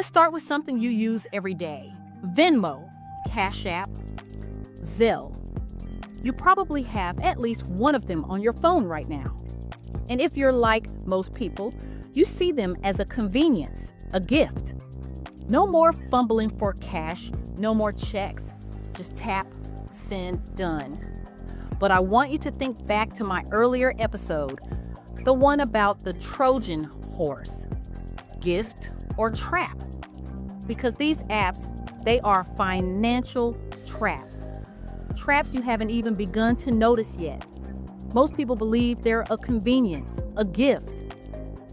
Let's start with something you use every day. Venmo, CashApp, Zelle. You probably have at least one of them on your phone right now. And if you're like most people, you see them as a convenience, a gift. No more fumbling for cash, no more checks. Just tap, send, done. But I want you to think back to my earlier episode, the one about the Trojan horse, gift or trap. Because these apps, they are financial traps. Traps you haven't even begun to notice yet. Most people believe they're a convenience, a gift.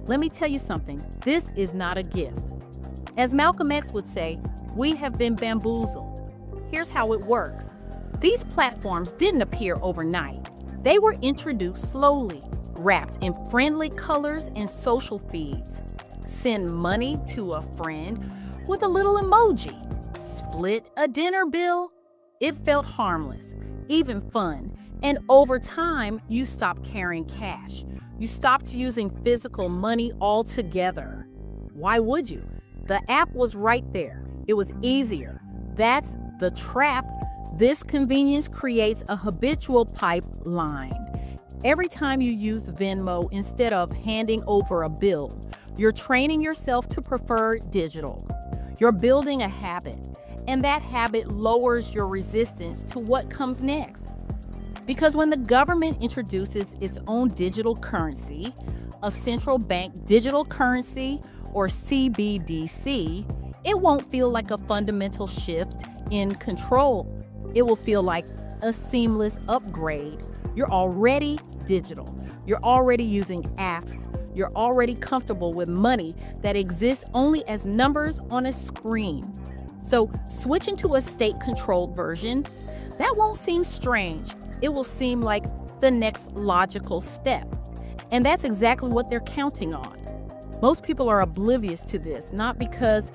Let me tell you something, this is not a gift. As Malcolm X would say, we have been bamboozled. Here's how it works. These platforms didn't appear overnight. They were introduced slowly, wrapped in friendly colors and social feeds. Send money to a friend with a little emoji. Split a dinner bill. It felt harmless, even fun. And over time, you stopped carrying cash. You stopped using physical money altogether. Why would you? The app was right there. It was easier. That's the trap. This convenience creates a habitual pipeline. Every time you use Venmo instead of handing over a bill, you're training yourself to prefer digital. You're building a habit, and that habit lowers your resistance to what comes next. Because when the government introduces its own digital currency, a central bank digital currency, or CBDC, it won't feel like a fundamental shift in control. It will feel like a seamless upgrade. You're already digital. You're already using apps. You're already comfortable with money that exists only as numbers on a screen. So switching to a state-controlled version, that won't seem strange. It will seem like the next logical step. And that's exactly what they're counting on. Most people are oblivious to this, not because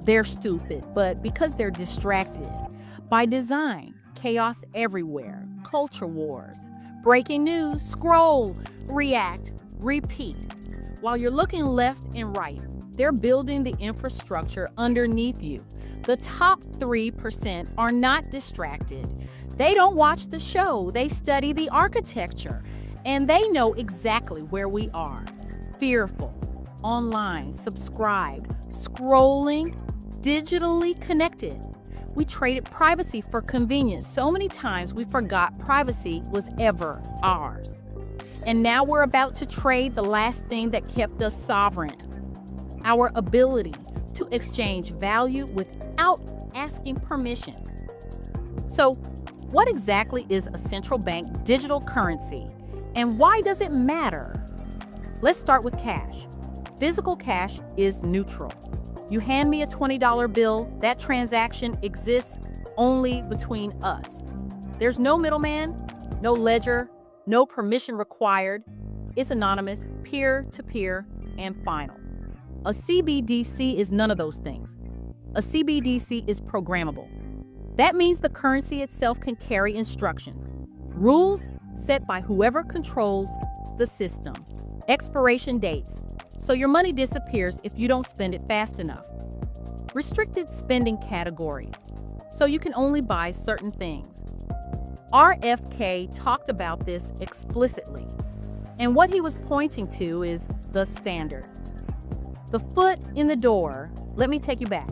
they're stupid, but because they're distracted. By design, chaos everywhere, culture wars, breaking news, scroll, react, repeat. While you're looking left and right, they're building the infrastructure underneath you. The top 3% are not distracted. They don't watch the show, they study the architecture, and they know exactly where we are. Fearful, online, subscribed, scrolling, digitally connected. We traded privacy for convenience so many times we forgot privacy was ever ours. And now we're about to trade the last thing that kept us sovereign, our ability to exchange value without asking permission. So, what exactly is a central bank digital currency, and why does it matter? Let's start with cash. Physical cash is neutral. You hand me a $20 bill, that transaction exists only between us. There's no middleman, no ledger, no permission required. It's anonymous, peer-to-peer, and final. A CBDC is none of those things. A CBDC is programmable. That means the currency itself can carry instructions, rules set by whoever controls the system, expiration dates, so your money disappears if you don't spend it fast enough. Restricted spending categories, so you can only buy certain things. RFK talked about this explicitly, and what he was pointing to is the standard. The foot in the door. Let me take you back.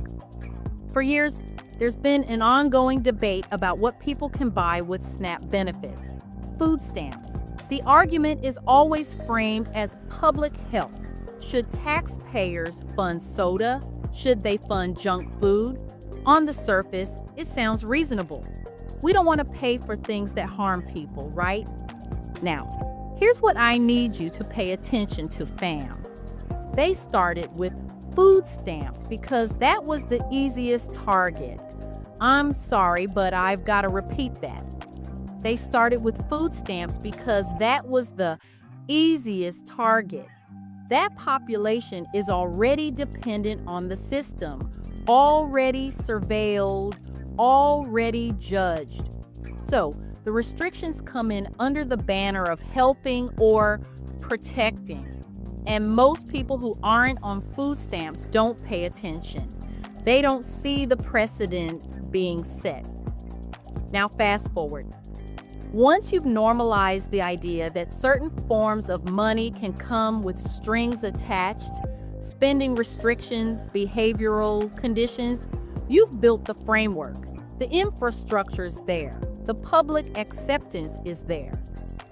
For years, there's been an ongoing debate about what people can buy with SNAP benefits, food stamps. The argument is always framed as public health. Should taxpayers fund soda? Should they fund junk food? On the surface, it sounds reasonable. We don't want to pay for things that harm people, right? Now, here's what I need you to pay attention to, fam. They started with food stamps because that was the easiest target. I'm sorry, but I've got to repeat that. They started with food stamps because that was the easiest target. That population is already dependent on the system, already surveilled, already judged. So the restrictions come in under the banner of helping or protecting. And most people who aren't on food stamps don't pay attention. They don't see the precedent being set. Now fast forward. Once you've normalized the idea that certain forms of money can come with strings attached, spending restrictions, behavioral conditions, you've built the framework. The infrastructure's there. The public acceptance is there.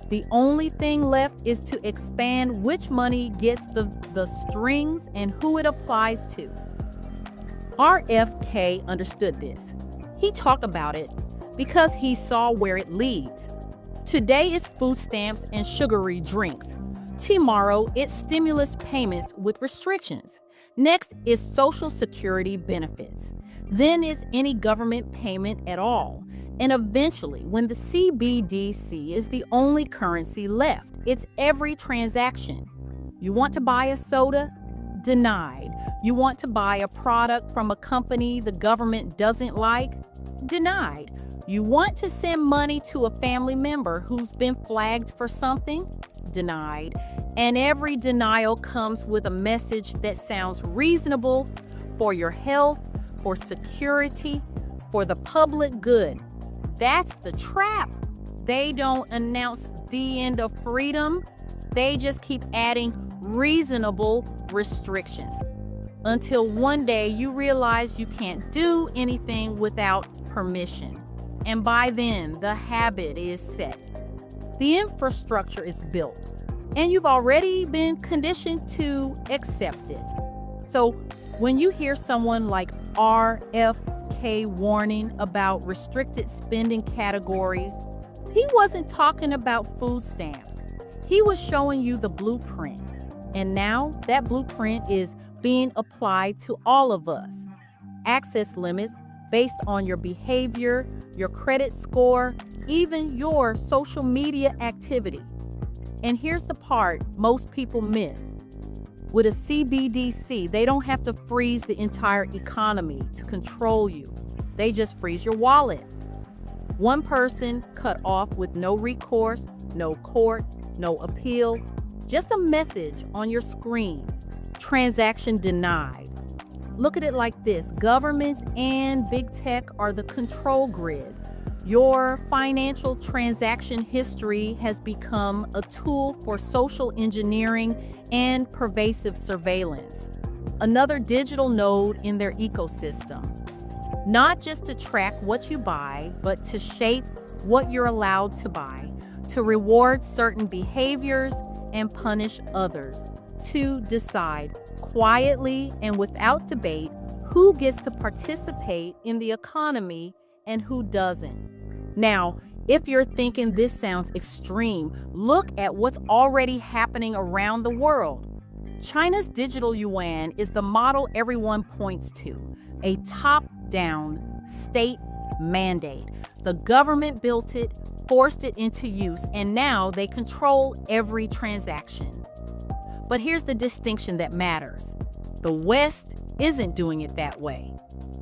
The only thing left is to expand which money gets the strings and who it applies to. RFK understood this. He talked about it because he saw where it leads. Today is food stamps and sugary drinks. Tomorrow, it's stimulus payments with restrictions. Next is Social Security benefits. Then is any government payment at all. And eventually, when the CBDC is the only currency left, it's every transaction. You want to buy a soda? Denied. You want to buy a product from a company the government doesn't like? Denied. You want to send money to a family member who's been flagged for something? Denied. And every denial comes with a message that sounds reasonable for your health, for security, for the public good. That's the trap. They don't announce the end of freedom. They just keep adding reasonable restrictions until one day you realize you can't do anything without permission. And by then, the habit is set. The infrastructure is built, and you've already been conditioned to accept it. So when you hear someone like RFK warning about restricted spending categories, he wasn't talking about food stamps. He was showing you the blueprint. And now that blueprint is being applied to all of us. Access limits based on your behavior, your credit score, even your social media activity. And here's the part most people miss. With a CBDC, they don't have to freeze the entire economy to control you. They just freeze your wallet. One person cut off with no recourse, no court, no appeal, just a message on your screen. Transaction denied. Look at it like this. Governments and big tech are the control grid. Your financial transaction history has become a tool for social engineering and pervasive surveillance. Another digital node in their ecosystem. Not just to track what you buy, but to shape what you're allowed to buy, to reward certain behaviors and punish others, to decide quietly and without debate who gets to participate in the economy and who doesn't. Now, if you're thinking this sounds extreme, look at what's already happening around the world. China's digital yuan is the model everyone points to, a top-down state mandate. The government built it, forced it into use, and now they control every transaction. But here's the distinction that matters. The West isn't doing it that way.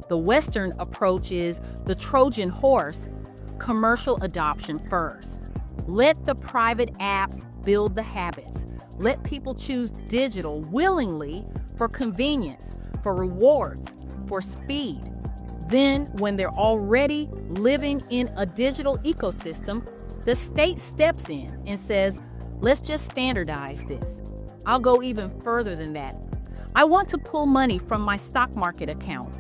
The Western approach is the Trojan horse, commercial adoption first. Let the private apps build the habits. Let people choose digital willingly for convenience, for rewards, for speed. Then, when they're already living in a digital ecosystem, the state steps in and says, let's just standardize this. I'll go even further than that. I want to pull money from my stock market account.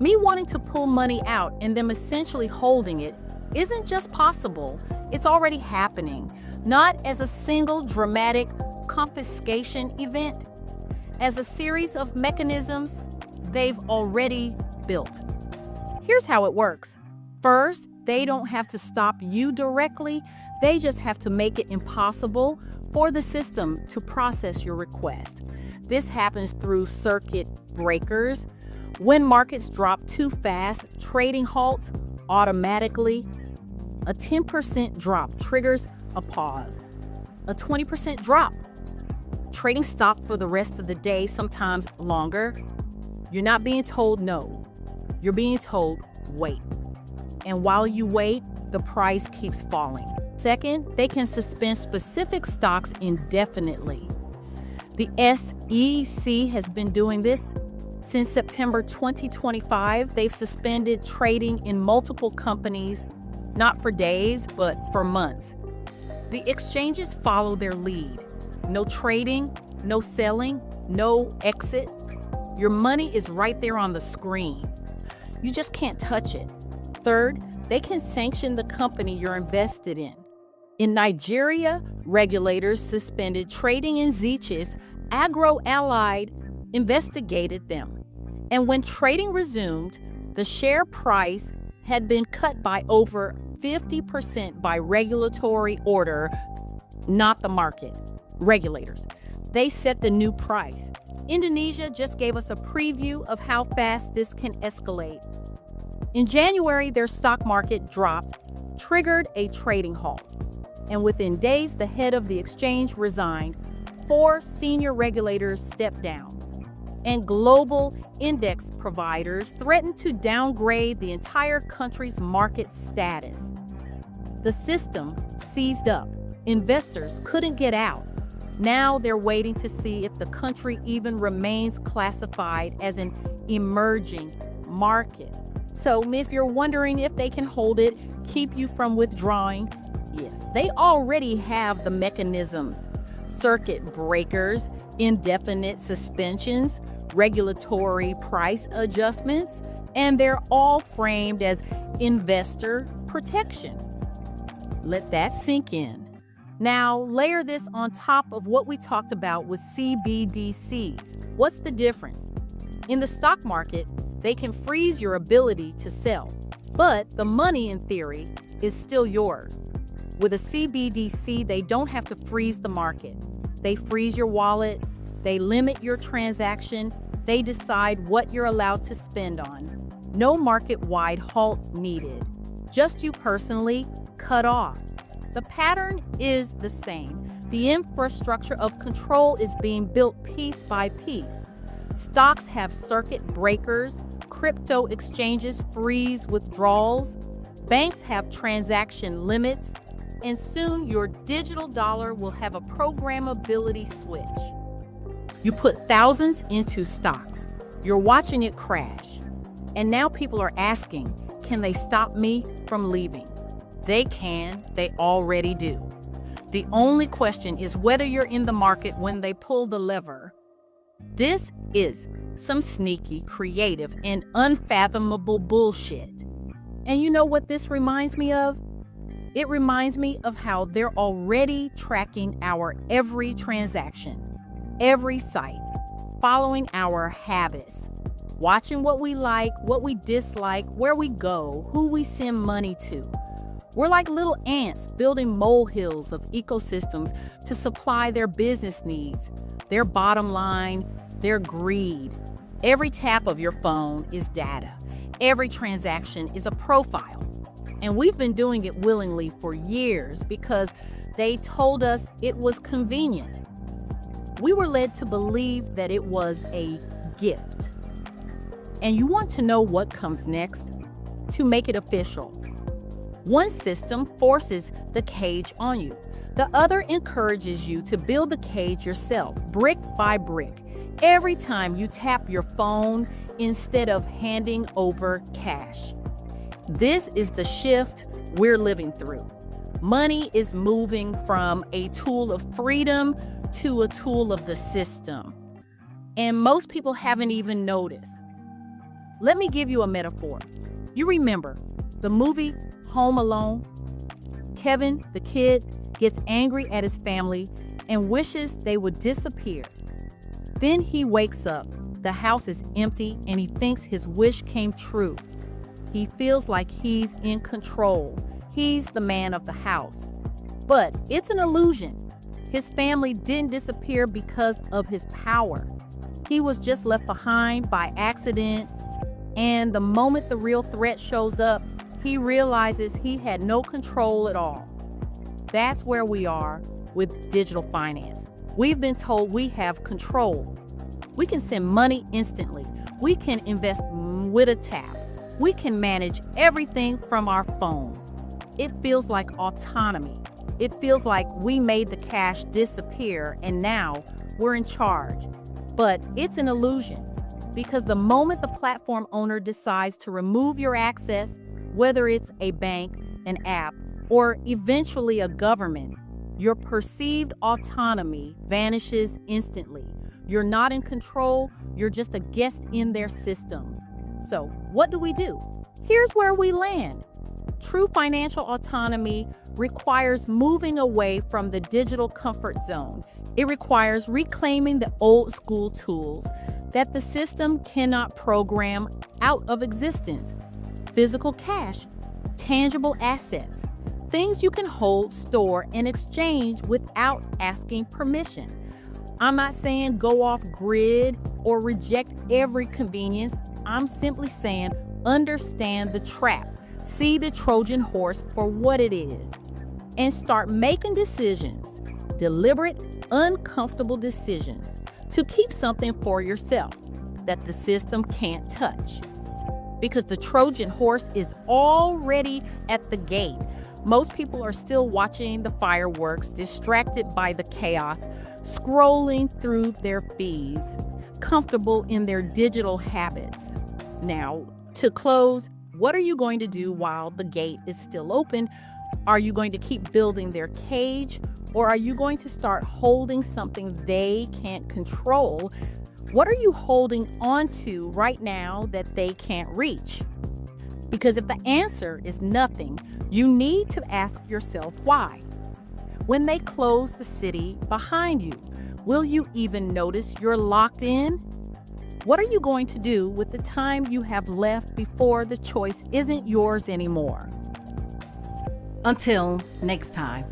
Me wanting to pull money out and them essentially holding it isn't just possible, it's already happening. Not as a single dramatic confiscation event, as a series of mechanisms they've already built. Here's how it works. First, they don't have to stop you directly, they just have to make it impossible for the system to process your request. This happens through circuit breakers. When markets drop too fast, trading halts automatically. A 10% drop triggers a pause. A 20% drop. Trading stopped for the rest of the day, sometimes longer. You're not being told no. You're being told wait. And while you wait, the price keeps falling. Second, they can suspend specific stocks indefinitely. The SEC has been doing this Since September 2025, they've suspended trading in multiple companies, not for days, but for months. The exchanges follow their lead. No trading, no selling, no exit. Your money is right there on the screen. You just can't touch it. Third, they can sanction the company you're invested in. In Nigeria, regulators suspended trading in Zeches. Agro-Allied investigated them. And when trading resumed, the share price had been cut by over 50% by regulatory order, not the market. Regulators. They set the new price. Indonesia just gave us a preview of how fast this can escalate. In January, their stock market dropped, triggered a trading halt. And within days, the head of the exchange resigned. 4 senior regulators stepped down. And global index providers threatened to downgrade the entire country's market status. The system seized up. Investors couldn't get out. Now they're waiting to see if the country even remains classified as an emerging market. So if you're wondering if they can hold it, keep you from withdrawing, yes, they already have the mechanisms. Circuit breakers, indefinite suspensions, regulatory price adjustments, and they're all framed as investor protection. Let that sink in. Now, layer this on top of what we talked about with CBDCs. What's the difference? In the stock market, they can freeze your ability to sell, but the money, in theory, is still yours. With a CBDC, they don't have to freeze the market. They freeze your wallet, they limit your transaction, they decide what you're allowed to spend on. No market-wide halt needed. Just you personally cut off. The pattern is the same. The infrastructure of control is being built piece by piece. Stocks have circuit breakers, crypto exchanges freeze withdrawals, banks have transaction limits, and soon your digital dollar will have a programmability switch. You put thousands into stocks. You're watching it crash. And now people are asking, can they stop me from leaving? They can. They already do. The only question is whether you're in the market when they pull the lever. This is some sneaky, creative, and unfathomable bullshit. And you know what this reminds me of? It reminds me of how they're already tracking our every transaction, every site, following our habits, watching what we like, what we dislike, where we go, who we send money to. We're like little ants building molehills of ecosystems to supply their business needs, their bottom line, their greed. Every tap of your phone is data. Every transaction is a profile. And we've been doing it willingly for years because they told us it was convenient. We were led to believe that it was a gift. And you want to know what comes next? To make it official. One system forces the cage on you. The other encourages you to build the cage yourself, brick by brick, every time you tap your phone instead of handing over cash. This is the shift we're living through. Money is moving from a tool of freedom to a tool of the system. And most people haven't even noticed. Let me give you a metaphor. You remember the movie Home Alone? Kevin, the kid, gets angry at his family and wishes they would disappear. Then he wakes up. The house is empty and he thinks his wish came true. He feels like he's in control. He's the man of the house. But it's an illusion. His family didn't disappear because of his power. He was just left behind by accident. And the moment the real threat shows up, he realizes he had no control at all. That's where we are with digital finance. We've been told we have control. We can send money instantly. We can invest with a tap. We can manage everything from our phones. It feels like autonomy. It feels like we made the cash disappear and now we're in charge. But it's an illusion. Because the moment the platform owner decides to remove your access, whether it's a bank, an app, or eventually a government, your perceived autonomy vanishes instantly. You're not in control, you're just a guest in their system. So, what do? Here's where we land. True financial autonomy requires moving away from the digital comfort zone. It requires reclaiming the old school tools that the system cannot program out of existence. Physical cash, tangible assets, things you can hold, store, and exchange without asking permission. I'm not saying go off grid or reject every convenience. I'm simply saying understand the trap, see the Trojan horse for what it is, and start making decisions, deliberate, uncomfortable decisions, to keep something for yourself that the system can't touch. Because the Trojan horse is already at the gate. Most people are still watching the fireworks, distracted by the chaos, scrolling through their feeds, comfortable in their digital habits. Now, to close, what are you going to do while the gate is still open? Are you going to keep building their cage, or are you going to start holding something they can't control? What are you holding on to right now that they can't reach? Because if the answer is nothing, you need to ask yourself why. When they close the city behind you, will you even notice you're locked in? What are you going to do with the time you have left before the choice isn't yours anymore? Until next time.